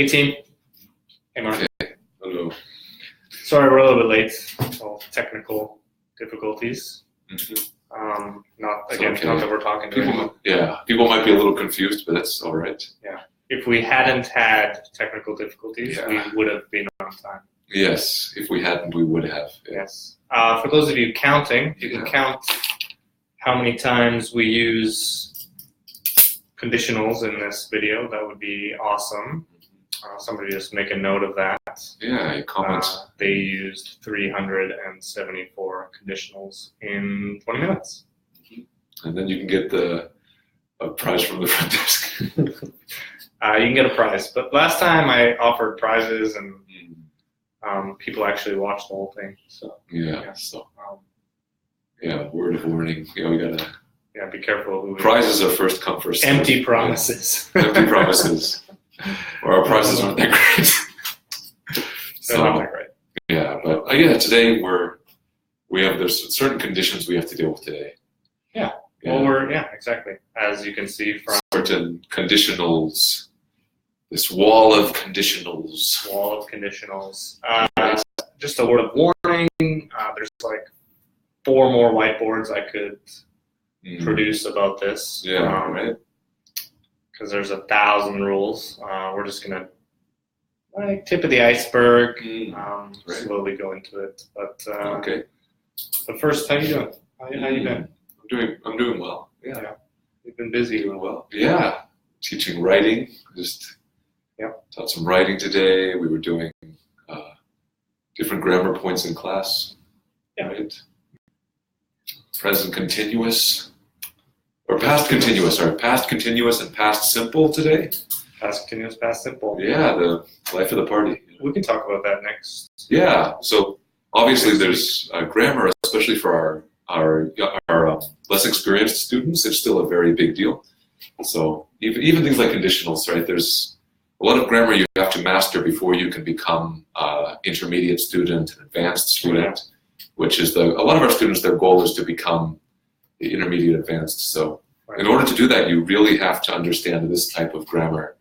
team. Hey, Mark. Okay. Hello. Sorry, we're a little bit late. All technical difficulties. Not that we're talking to anyone. Yeah, people might be a little confused, but that's all right. Yeah. If we hadn't had technical difficulties, we would have been on time. Yes, if we hadn't, we would have. Yes. For those of you counting, you can count how many times we use conditionals in this video. That would be awesome. Somebody just make a note of that. Yeah, comment. They used 374 conditionals in 20 minutes. And then you can get a prize from the front desk. You can get a prize. But last time I offered prizes and people actually watched the whole thing. So word of warning. Yeah, we gotta. Yeah, be careful. Who prizes are first come, first served. Empty promises. Yeah. Empty promises. Or our prizes aren't that great. They're not that great. Yeah, but today there's certain conditions we have to deal with today. Yeah. Well, exactly. As you can see from certain conditionals, this wall of conditionals. Just a word of warning. There's like 4 more whiteboards I could produce about this. Yeah, right. Because there's 1,000 rules. We're just gonna tip of the iceberg, slowly go into it. But okay. But first, how you doing? How you been? I'm doing well. Yeah. You've been busy. Doing well. Yeah. Teaching writing. Taught some writing today. We were doing different grammar points in class. Yeah. Right. Present continuous. Or past continuous. Sorry, past continuous and past simple today. Past continuous, past simple. Yeah, the life of the party. We can talk about that next. Yeah. So obviously, there's grammar, especially for our less experienced students. It's still a very big deal. So even things like conditionals, right? There's a lot of grammar you have to master before you can become intermediate student, an advanced student, which is a lot of our students. Their goal is to become intermediate advanced. So in order to do that, you really have to understand this type of grammar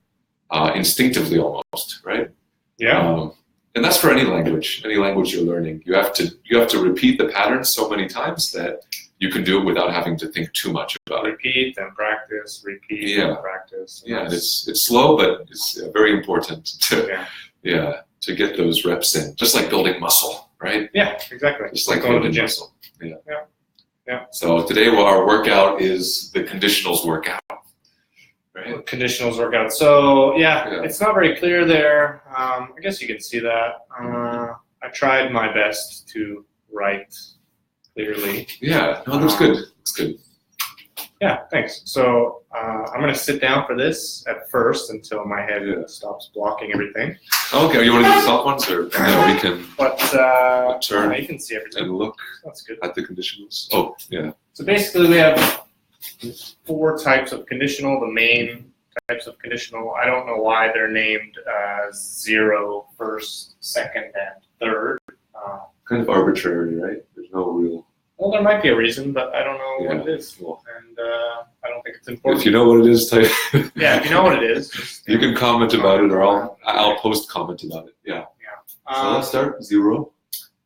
instinctively almost, right? Yeah. And that's for any language you're learning. You have to repeat the patterns so many times that you can do it without having to think too much about it. Repeat and practice, and practice. Yeah, and it's slow, but it's very important to get those reps in. Just like building muscle, right? Yeah, exactly. Just like building muscle. Yeah. So today our workout is the conditionals workout. Right. Conditionals workout. So it's not very clear there. I guess you can see that. I tried my best to write clearly. Yeah, no, that's good. It's good. Yeah, thanks. So I'm going to sit down for this at first until my head stops blocking everything. Okay, you want to do the soft ones, or we can? But turn. You can see everything. And look. That's good. At the conditionals. Oh, yeah. So basically, we have 4 types of conditional. The main types of conditional. I don't know why they're named 0, first, second, and third. Kind of arbitrary, right? There's no real. Well, there might be a reason, but I don't know what it is, and I don't think it's important. If you know what it is, type. Yeah, if you know what it is, just, you can comment about it, or I'll post comment about it. Yeah. So let's start 0.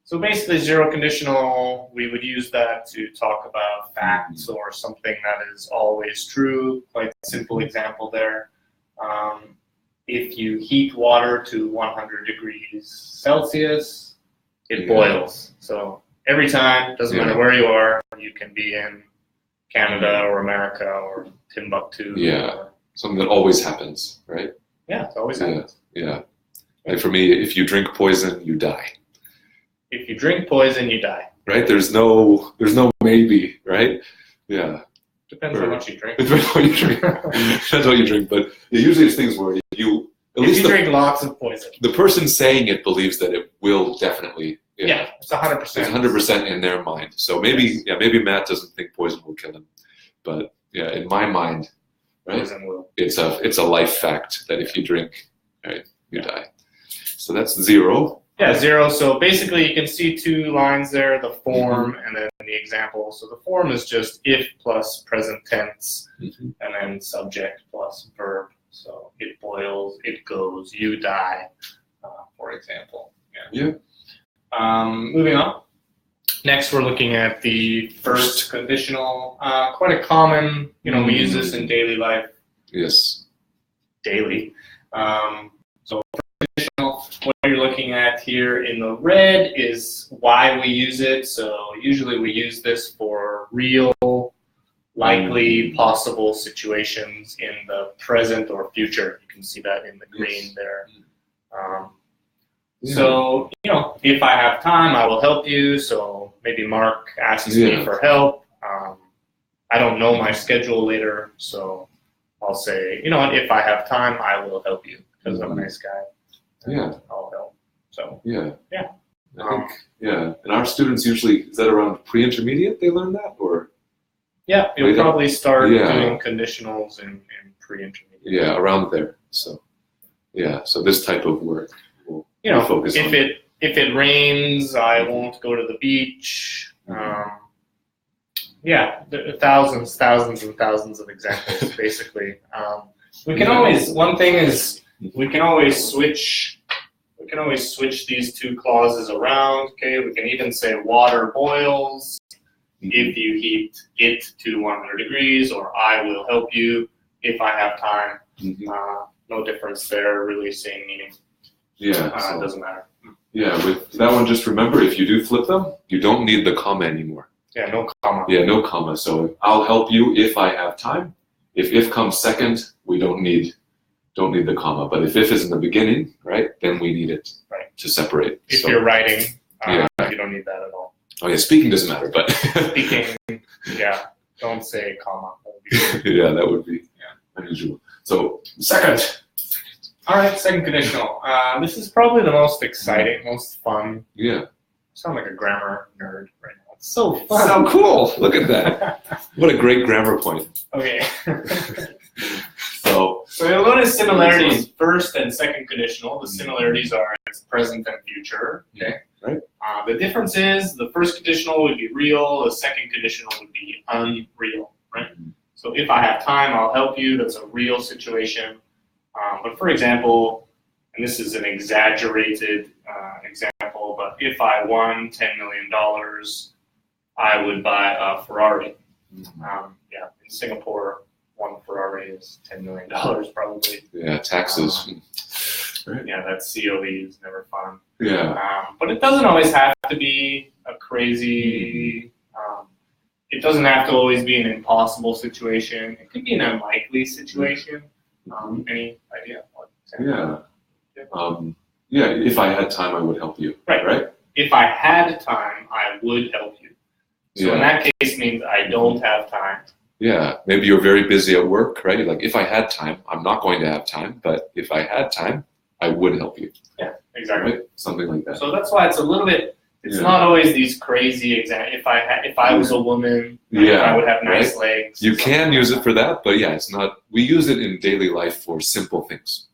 So basically, 0 conditional, we would use that to talk about facts or something that is always true. Quite simple example there. If you heat water to 100 degrees Celsius, it boils. So every time, doesn't matter where you are, you can be in Canada or America or Timbuktu. Yeah, something that always happens, right? Yeah, it always happens. Yeah. Like for me, if you drink poison, you die. If you drink poison, you die. Right? There's no maybe, right? Yeah. Depends on how much you drink. Depends on what you drink. Depends what you drink, but usually it's things where if you drink lots of poison. The person saying it believes that it will definitely. Yeah, it's 100%. It's 100% in their mind. So maybe Matt doesn't think poison will kill him, but in my mind, right? Poison will. It's a life fact that if you drink, right, you die. So that's 0. Yeah, 0. So basically, you can see 2 lines there: the form and then the example. So the form is just if plus present tense, and then subject plus verb. So it boils, it goes, you die, for example. Yeah. Moving on. Next, we're looking at the first conditional. Quite a common, we use this in daily life. Yes. Daily. So conditional, what you're looking at here in the red is why we use it. So usually we use this for real, likely, possible situations in the present or future. You can see that in the green there. So, if I have time, I will help you. So maybe Mark asks me for help. I don't know my schedule later, so I'll say, if I have time, I will help you because I'm a nice guy. Yeah. I'll help. So. Yeah. Yeah. I think, and our students usually, is that around pre-intermediate they learn that, or? Yeah, you'll probably start doing conditionals in pre-intermediate. Yeah, around there. So, so this type of work. Focus on. If it rains, I won't go to the beach. There are thousands and thousands of examples. Basically, we can always. One thing is we can always switch. We can always switch these two clauses around. Okay, we can even say water boils if you heat it to 100 degrees, or I will help you if I have time. No difference there. Really, same meaning. Yeah, it doesn't matter. Yeah, with that one, just remember, if you do flip them, you don't need the comma anymore. Yeah, no comma. Yeah, no comma. So I'll help you if I have time. If comes second, we don't need the comma. But if is in the beginning, right, then we need it to separate. If you're writing, you don't need that at all. Oh yeah, speaking doesn't matter, but speaking, don't say comma. That would be unusual. So second. All right, second conditional. This is probably the most exciting, most fun. Yeah. I sound like a grammar nerd right now. It's so fun. So cool. Look at that. What a great grammar point. Okay. So you'll notice similarities, first and second conditional. The similarities are it's present and future. Okay. Right. The difference is the first conditional would be real, the second conditional would be unreal. Right. So if I have time, I'll help you. That's a real situation. But for example, and this is an exaggerated example, but if I won $10 million, I would buy a Ferrari. In Singapore, one Ferrari is $10 million probably. Yeah, taxes. Right. Yeah, that COE is never fun. Yeah. But it doesn't always have to be a crazy, it doesn't have to always be an impossible situation. It could be an unlikely situation. Any idea? If I had time, I would help you. Right? If I had time, I would help you. So in that case means I don't have time. Yeah, maybe you're very busy at work, right? Like, if I had time, I'm not going to have time, but if I had time, I would help you. Yeah, exactly. Right? Something like that. So that's why it's a little bit, it's not always these crazy examples. If I was a woman, I would have nice legs. You can use it for that, but it's not, we use it in daily life for simple things.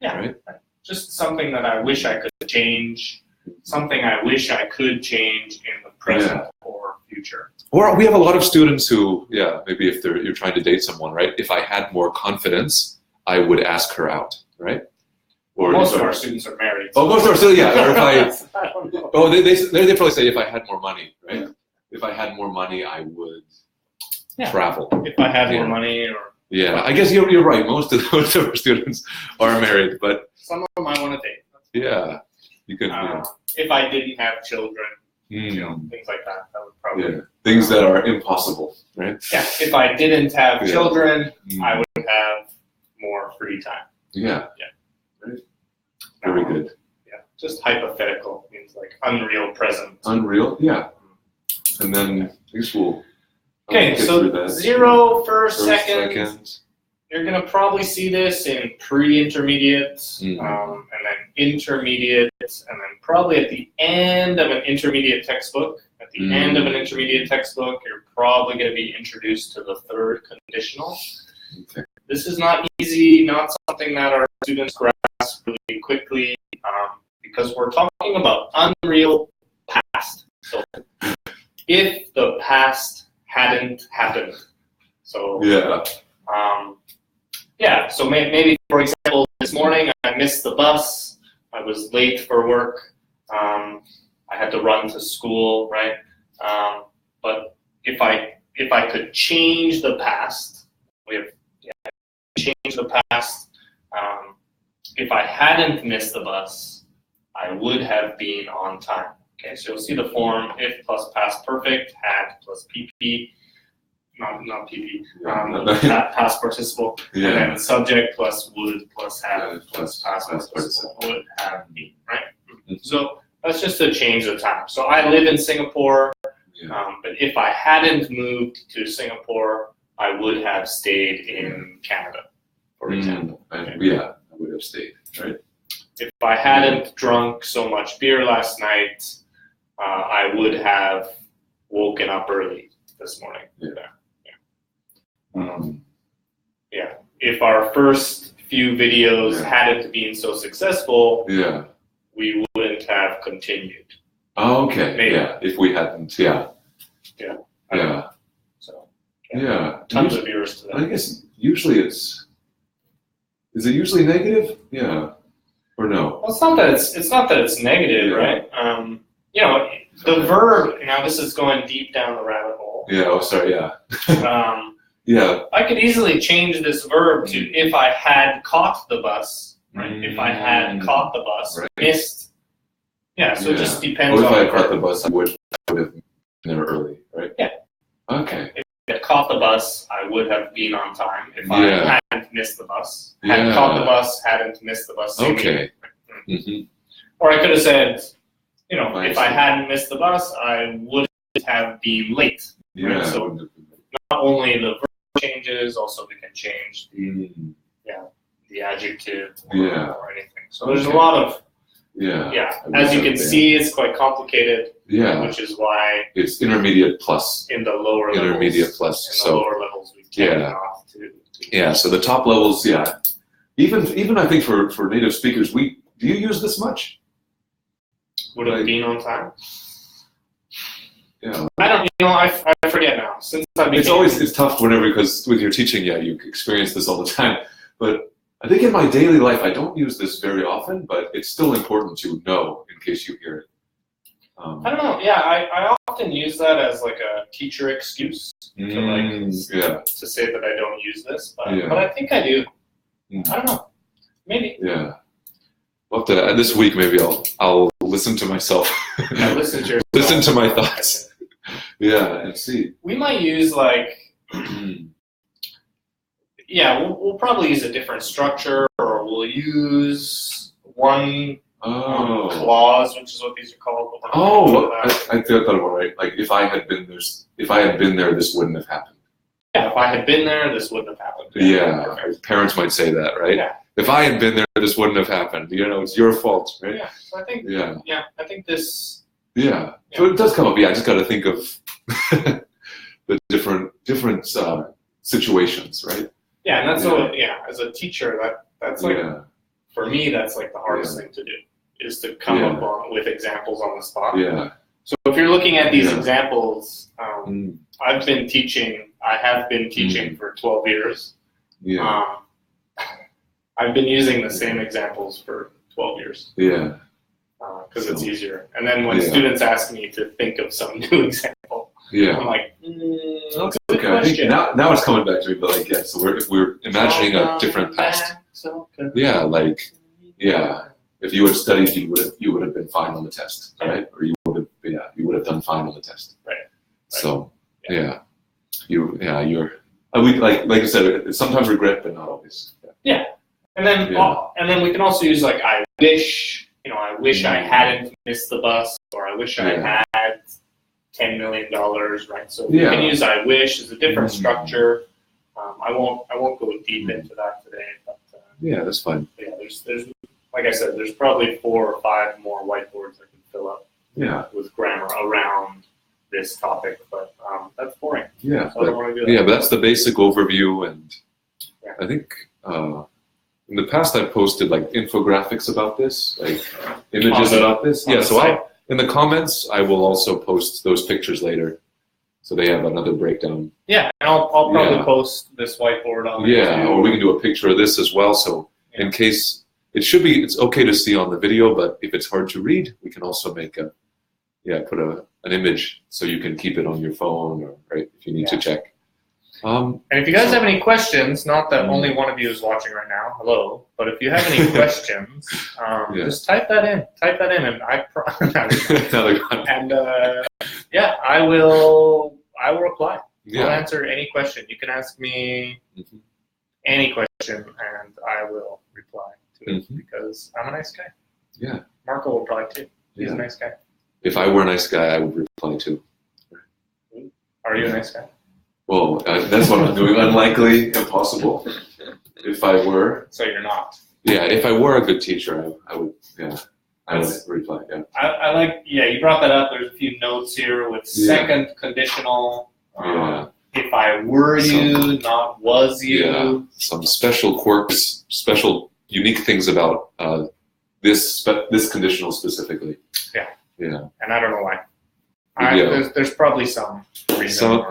Yeah, right? Just something that I wish I could change, something I wish I could change in the present or future. Or we have a lot of students who, maybe if you're trying to date someone, right? If I had more confidence, I would ask her out, right? Or most of our students are married. Oh, most of our students, Or if I don't know. they probably say if I had more money, right? If I had more money, I would travel. If I had more money, or I guess you're right. Most of our students are married, but some of them I want to date. You could. If I didn't have children, things like that. That would probably things that are impossible, right? Yeah. If I didn't have children, I would have more free time. Yeah. Right. Very good. Yeah. Just hypothetical means like unreal present. Unreal. Yeah. And then I guess we'll. Okay, so 0 first, second. You're going to probably see this in pre-intermediate, and then intermediate, and then probably at the end of an intermediate textbook. At the end of an intermediate textbook, you're probably going to be introduced to the third conditional. Okay. This is not easy, not something that our students grasp really quickly, because we're talking about unreal past. So if the past hadn't happened. So Yeah, so maybe, for example, this morning I missed the bus. I was late for work. I had to run to school, right? But if I could change the past, change the past. If I hadn't missed the bus, I would have been on time. Okay, so you'll see the form if plus past perfect, had plus PP. Not PP, past participle, and then subject plus would plus have plus past participle would have been, right? So that's just to change the time. So I live in Singapore, but if I hadn't moved to Singapore, I would have stayed in Canada, for example. Yeah, I would have stayed, right? If I hadn't drunk so much beer last night, I would have woken up early this morning. If our first few videos hadn't been so successful, we wouldn't have continued. Oh, okay. Maybe. Yeah. If we hadn't, So tons of viewers to that. I guess usually is it usually negative? Yeah. Or no? Well, it's not that it's negative, right? The verb. Now this is going deep down the rabbit hole. Yeah. Oh, sorry. Yeah. I could easily change this verb to if I had caught the bus, right? If I had caught the bus, missed. Yeah, so it just depends on. If I had caught the bus, I would have been there early, right? Yeah. Okay. If I had caught the bus, I would have been on time. If I hadn't missed the bus, hadn't caught the bus, hadn't missed the bus. Okay. Or I could have said, if I hadn't missed the bus, I would have been late. Yeah. Right? So not only the verb changes, also we can change the adjective or anything. So there's a lot of as you can see, it's quite complicated. Yeah. Which is why it's intermediate plus. In the lower intermediate levels, plus. In the lower levels, we can off to. Yeah. So the top levels, Even I think for native speakers, do you use this much? Would have been on time. Yeah. I don't. I forget now. Since it's tough whenever, because with your teaching, you experience this all the time. But I think in my daily life, I don't use this very often, but it's still important to know in case you hear it. I don't know. Yeah, I often use that as like a teacher excuse to say that I don't use this, but I think I do. I don't know. Maybe. Yeah. Well, this week maybe I'll listen to myself. Listen to yourself. Listen to my thoughts. And see. We might use we'll probably use a different structure, or we'll use one clause, which is what these are called. I thought about it right. Like if I had been there, this wouldn't have happened. Yeah, if I had been there, this wouldn't have happened. Yeah, parents might say that, right? Yeah. If I had been there, this wouldn't have happened. It's your fault, right? Yeah, so I think. I think this. Yeah. So it does come up. I just got to think of the different situations, right? Yeah, and that's as a teacher, that's for me, that's like the hardest thing to do, is to come up with examples on the spot. Yeah. So if you're looking at these examples, I have been teaching for 12 years. Yeah. I've been using the same examples for 12 years. Yeah. Because it's easier. And then when students ask me to think of some new example, I'm like, that's a good question. Now it's coming back to me, but so we're imagining a different past. If you had studied, you would have been fine on the test, right? Or you would have done fine on the test. Right. So you're like you said, sometimes regret, but not always. Yeah. And then we can also use I wish. I wish I hadn't missed the bus, or I wish I had $10 million, right? So we can use I wish as a different structure. I won't go deep into that today, but that's fine. There's like I said, there's probably 4 or 5 more whiteboards I can fill up. With grammar around this topic, but that's boring. Yeah, so I don't want to do that. But that's the basic overview, and I think. In the past, I've posted infographics about this, images about this. So in the comments, I will also post those pictures later. so they have another breakdown. Yeah, and I'll probably post this whiteboard on there. Yeah, or we can do a picture of this as well. So in case it's okay to see on the video, but if it's hard to read, we can also make put an image so you can keep it on your phone, or if you need to check. And if you guys have any questions, not that only one of you is watching right now, hello, but if you have any questions, just type that in, and I will reply. I'll answer any question. You can ask me any question, and I will reply to it because I'm a nice guy. Yeah. Marco will reply too. He's a nice guy. If I were a nice guy, I would reply too. Are you a nice guy? Well, that's what I'm doing. Unlikely, impossible. If I were. So you're not. Yeah, if I were a good teacher, I would. Yeah, I would reply. Yeah. I like. Yeah, you brought that up. There's a few notes here with second conditional. If I were you, not was you. Yeah. Some special quirks, special unique things about this conditional specifically. Yeah. Yeah. And I don't know why. There's probably some reason.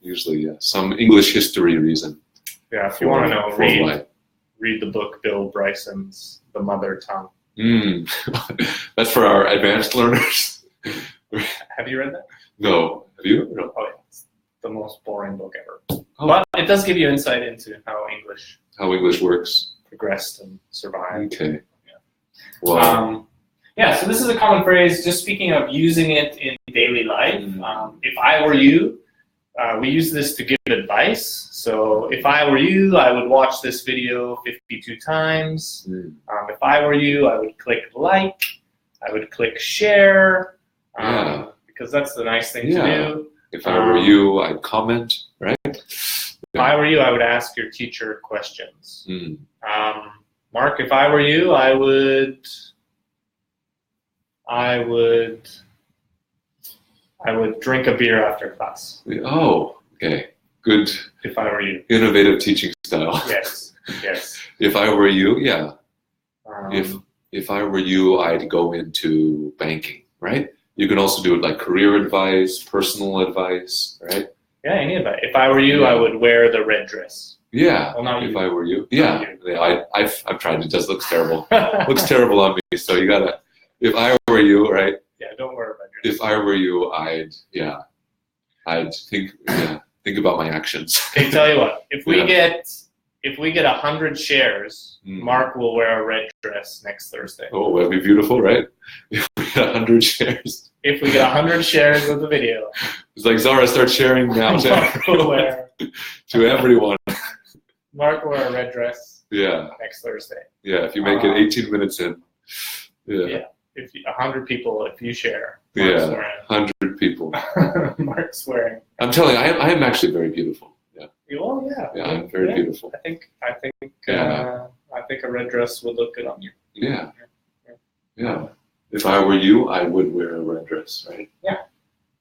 Usually, some English history reason. Yeah, if you want to know, read the book Bill Bryson's The Mother Tongue. That's for our advanced learners. Have you read that? No. Have you? No. Oh, yeah. It's the most boring book ever. Oh. But it does give you insight into how English works, progressed, and survived. Okay. Yeah. Wow. So this is a common phrase, just speaking of using it in daily life. If I were you, we use this to give advice. So if I were you, I would watch this video 52 times. If I were you, I would click like. I would click share. Because that's the nice thing to do. If I were you, I'd comment, right? If I were you, I would ask your teacher questions. Mark, if I were you, I would drink a beer after class. Oh, okay. Good. If I were you. Innovative teaching style. Yes. If I were you, if I were you, I'd go into banking, right? You can also do it like career advice, personal advice, right? Yeah, any advice. If I were you, I would wear the red dress. Yeah. Well, not if you. I were you. I've tried. It does look terrible. Looks terrible on me. So you gotta. If I were you, right? Yeah, don't worry about your. If I were you, I'd think about my actions. Okay, tell you what. If we get 100 shares, Mark will wear a red dress next Thursday. Oh, that'd be beautiful, right? If we get 100 shares. If we get 100 shares of the video. It's like Zara, start sharing now to everyone. Mark will wear a red dress. Yeah. Next Thursday. Yeah, if you make it 18 minutes in. Yeah. If 100 people, if you share. 100 people. Mark's wearing. I'm telling you, I am actually very beautiful. Yeah. Well, yeah. Yeah, I'm very beautiful. I think a red dress would look good on you. Yeah. If I were you, I would wear a red dress, right? Yeah.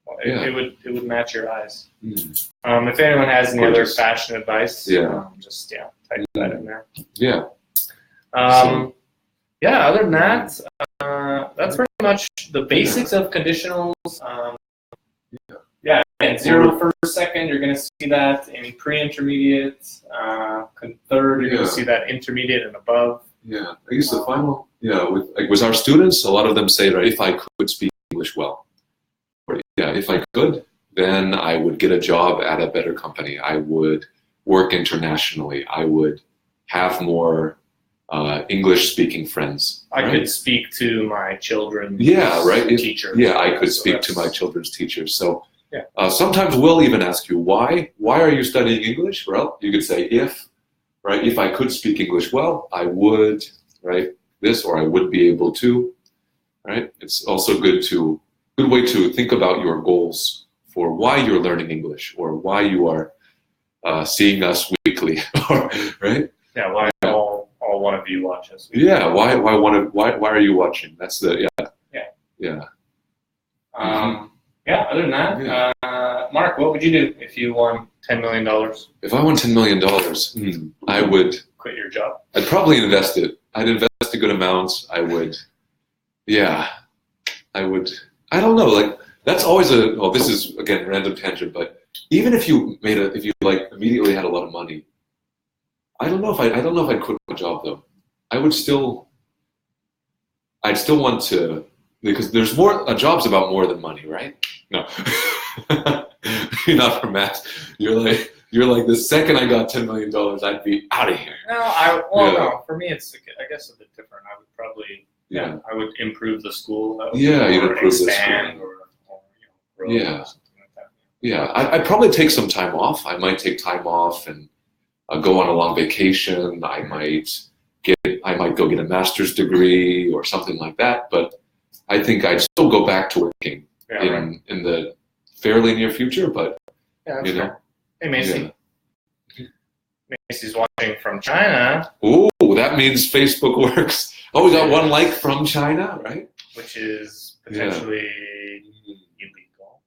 Well, it would match your eyes. If anyone has any other fashion advice, just type that in there. Yeah. Other than that, that's pretty much the basics of conditionals. And 0 first, second, you're going to see that in pre-intermediate. Third, you're going to see that intermediate and above. Yeah, I guess the final, with our students, a lot of them say, right, if I could speak English well. Or, if I could, then I would get a job at a better company. I would work internationally. I would have more English-speaking friends. I could speak to my children's teachers. Yeah, I could speak to my children's teachers. So sometimes we'll even ask you, why are you studying English? Well, you could say, if I could speak English well, I would, this, or I would be able to, right? It's also a good way to think about your goals for why you're learning English or why you are seeing us weekly, right? Yeah, why all one of you watch us? Yeah, why are you watching? That's the Other than that, Mark, what would you do if you won $10 million? If I won $10 million, I would quit your job. I'd probably invest it. I'd invest a good amount. I would. I don't know. Like That's always this is again random tangent, but even if you like immediately had a lot of money, I don't know if I'd quit my job though. I'd still want to, because there's more, a job's about more than money, right? No. You're not from math. You're like the second I got $10 million, I'd be out of here. No, no, for me it's, I guess, a bit different. I would probably, I would improve the school. You'd improve the school. Or grow or something like that. Yeah, I'd probably take some time off. I might take time off and go on a long vacation. I might go get a master's degree or something like that. But I think I'd still go back to working in the fairly near future. But that's fair. Hey, Macy. Yeah. Macy's watching from China. Oh, that means Facebook works. Oh, we got one like from China, right? Which is potentially illegal.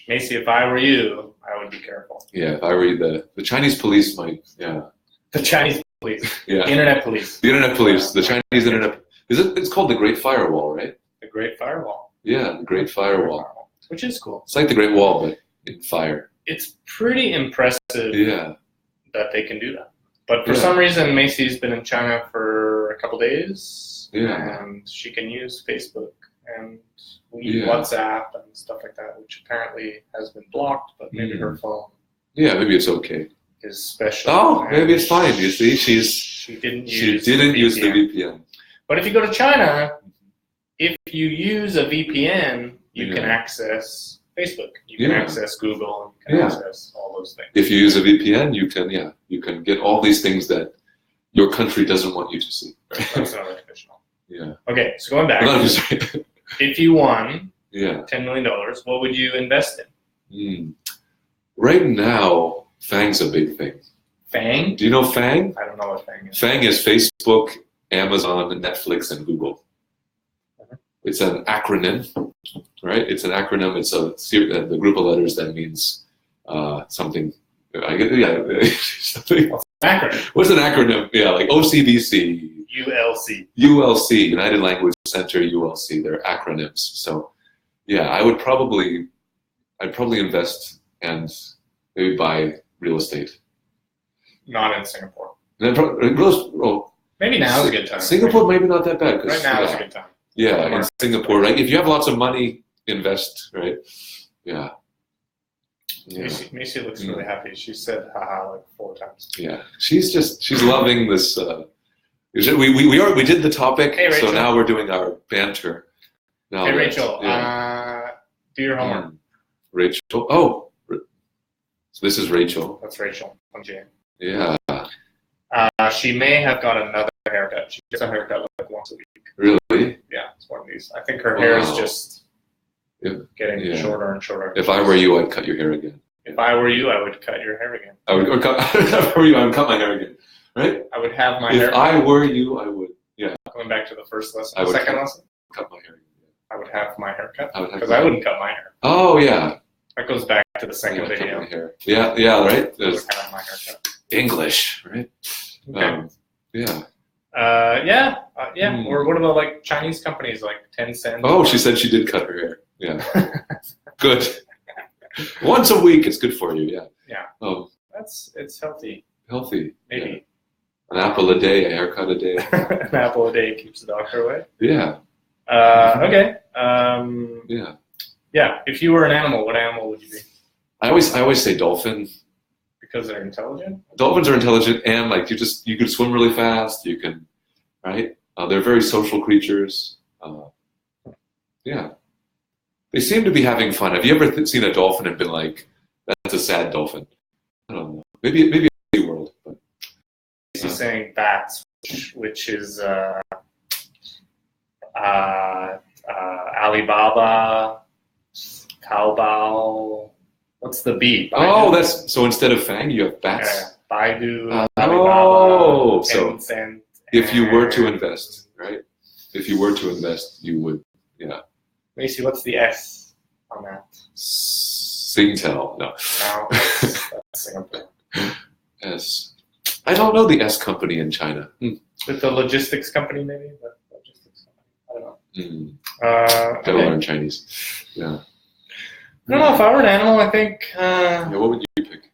Macy, if I were you, I would be careful. Yeah, if I were you, the Chinese police might, The Chinese police. Yeah. The internet police. The internet police. The Chinese internet. It's called the Great Firewall, right? The Great Firewall. Yeah, the Great Firewall. Which is cool. It's like the Great Wall, but in fire. It's pretty impressive that they can do that. But for some reason, Macy's been in China for a couple days, and she can use Facebook and WhatsApp and stuff like that, which apparently has been blocked, but maybe her phone. Yeah, maybe it's okay. Is special. Oh, maybe it's fine. You see, she didn't use the VPN. But if you go to China, if you use a VPN, you can access Facebook. You can access Google. You can access all those things. If you use a VPN, you can get all these things that your country doesn't want you to see. Right? That's another conditional. Yeah. Okay, so going back. If you won $10 million, what would you invest in? Right now, FANG's a big thing. FANG? Do you know FANG? I don't know what FANG is. FANG is Facebook, Amazon, Netflix, and Google. It's an acronym, right? It's an acronym. It's the group of letters that means something. Something. What's an acronym? What's an acronym? Yeah, like OCBC. ULC. ULC, United Language Center, ULC. They're acronyms. So, I'd probably invest and maybe buy real estate. Not in Singapore. Maybe now is a good time. Singapore, maybe not that bad. Right now is a good time. Yeah, in Singapore, right? If you have lots of money, invest, right? Yeah. Macy looks really happy. She said haha like 4 times. Yeah, she's loving this. We did the topic, so now we're doing our banter. Now hey Rachel, do your homework. Rachel, so this is Rachel. That's Rachel from Jane. Yeah. She may have got another haircut. She gets a haircut like once a week. Really? Yeah, it's one of these. I think her hair is just getting shorter and shorter. If I were you, I'd cut your hair again. If I were you, I would cut your hair again. If I were you, I would cut my hair again. Right? I would have my hair. If I were you, I would. Yeah. Going back to the first lesson, second lesson. Cut my hair again. I would have my hair cut because I wouldn't cut my hair. Oh yeah. That goes back to the second video. Cut my hair. Yeah, right. I would have my hair cut. English, right? Okay. Yeah. Or what about like Chinese companies like Tencent? Oh, she said she did cut her hair. Yeah. Good. Once a week, it's good for you. Yeah. Yeah. Oh. It's healthy. Healthy. Maybe. Yeah. An apple a day, a haircut a day. An apple a day keeps the doctor away. Yeah. Okay. Yeah. If you were an animal, what animal would you be? I always say dolphin. Because they're intelligent? Dolphins are intelligent, and like you can swim really fast. You can, right? They're very social creatures. They seem to be having fun. Have you ever seen a dolphin and been like, "That's a sad dolphin"? I don't know. Maybe a world. But he's saying bats, which is Alibaba, Taobao. What's the B? Baidu? Oh, that's so. Instead of FANG, you have bats. Baidu, Alibaba, so Tencent. If you were to invest, right? If you were to invest, you would, Macy, what's the S on that? Singtel, no. No, that's Singapore. S. I don't know the S company in China. With the logistics company, maybe. The logistics company. I don't know. Gotta learn Chinese. Yeah. I don't know, if I were an animal, I think... what would you pick?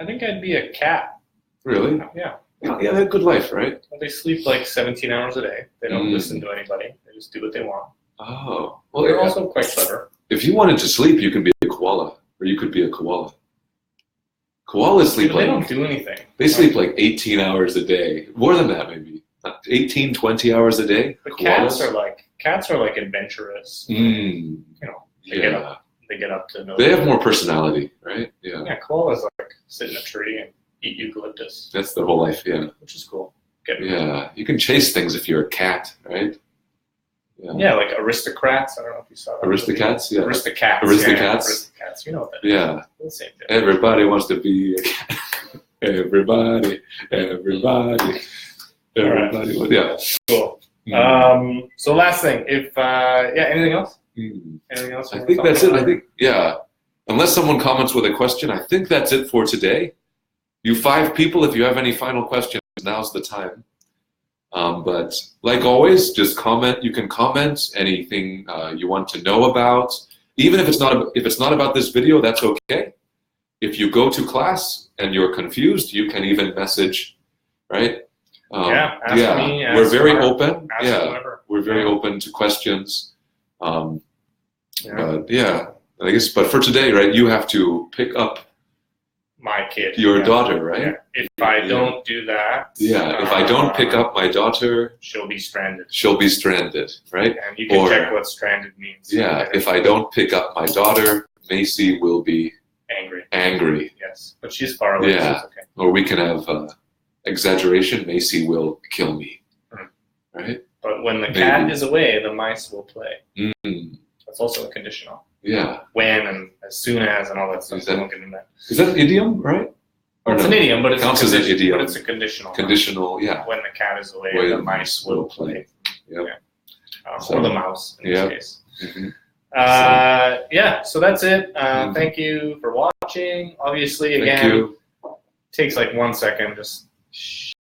I think I'd be a cat. Really? Yeah. Yeah, they have a good life, right? Well, they sleep like 17 hours a day. They don't listen to anybody. They just do what they want. Oh. Well, they're also quite clever. If you wanted to sleep, you could be a koala, or you could be a koala. Koalas sleep They don't do anything. They sleep like 18 hours a day. More than that, maybe. 18, 20 hours a day. But cats are like adventurous. You know, they get up to know. They have more personality, right? Yeah. Yeah, koalas like sit in a tree and eat eucalyptus. That's their whole life, yeah. Which is cool. You can chase things if you're a cat, right? Yeah, like aristocrats. I don't know if you saw that. Aristocats, yeah. Aristocats. Aristocats. You know what that is. Yeah. The same thing. Everybody wants to be a cat. Everybody. Yeah. Cool. So last thing, if anything else? Anything else? I think that's it. I think unless someone comments with a question, I think that's it for today. You 5 people, if you have any final questions, now's the time. But like always, just comment. You can comment anything you want to know about. Even if it's not about this video, that's okay. If you go to class and you're confused, you can even message, right? Ask me. We're very open. Whoever. We're very open to questions. But for today, right? You have to pick up my kid, your daughter, right? Yeah. If I don't do that, if I don't pick up my daughter, she'll be stranded. Right? And you can check what stranded means. Yeah, if I don't pick up my daughter, Macy will be angry. Yes, but she's far away. Yeah, so it's okay. Or we can have exaggeration. Macy will kill me. Right? But when the cat is away, the mice will play. That's also a conditional. Yeah. When and as soon as and all that stuff. Is that an idiom, right? Well, it's an idiom, but it's counts as an idiom. But it's a conditional. Conditional, yeah. When the cat is away, the mice will play. Yep. Or the mouse in this case. Mm-hmm. So that's it. Thank you for watching. Obviously, again, it takes like 1 second. Just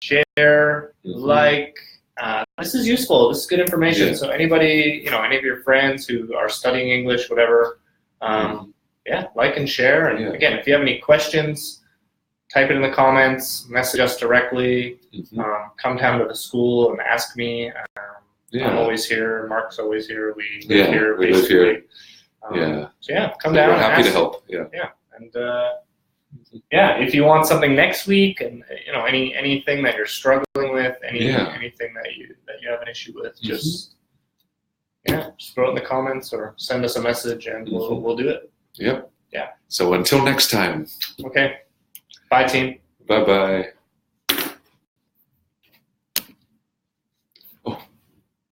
share, like. This is useful. This is good information. Yeah. So anybody, any of your friends who are studying English, whatever, like and share. And again, if you have any questions, type it in the comments, message us directly, come down to the school and ask me. I'm always here. Mark's always here. We live here, basically. So come down. We're happy to help. And if you want something next week, and anything that you're struggling with, anything that you have an issue with, just throw it in the comments or send us a message, and we'll do it. Yep. Yeah. So until next time. Okay. Bye, team. Bye-bye.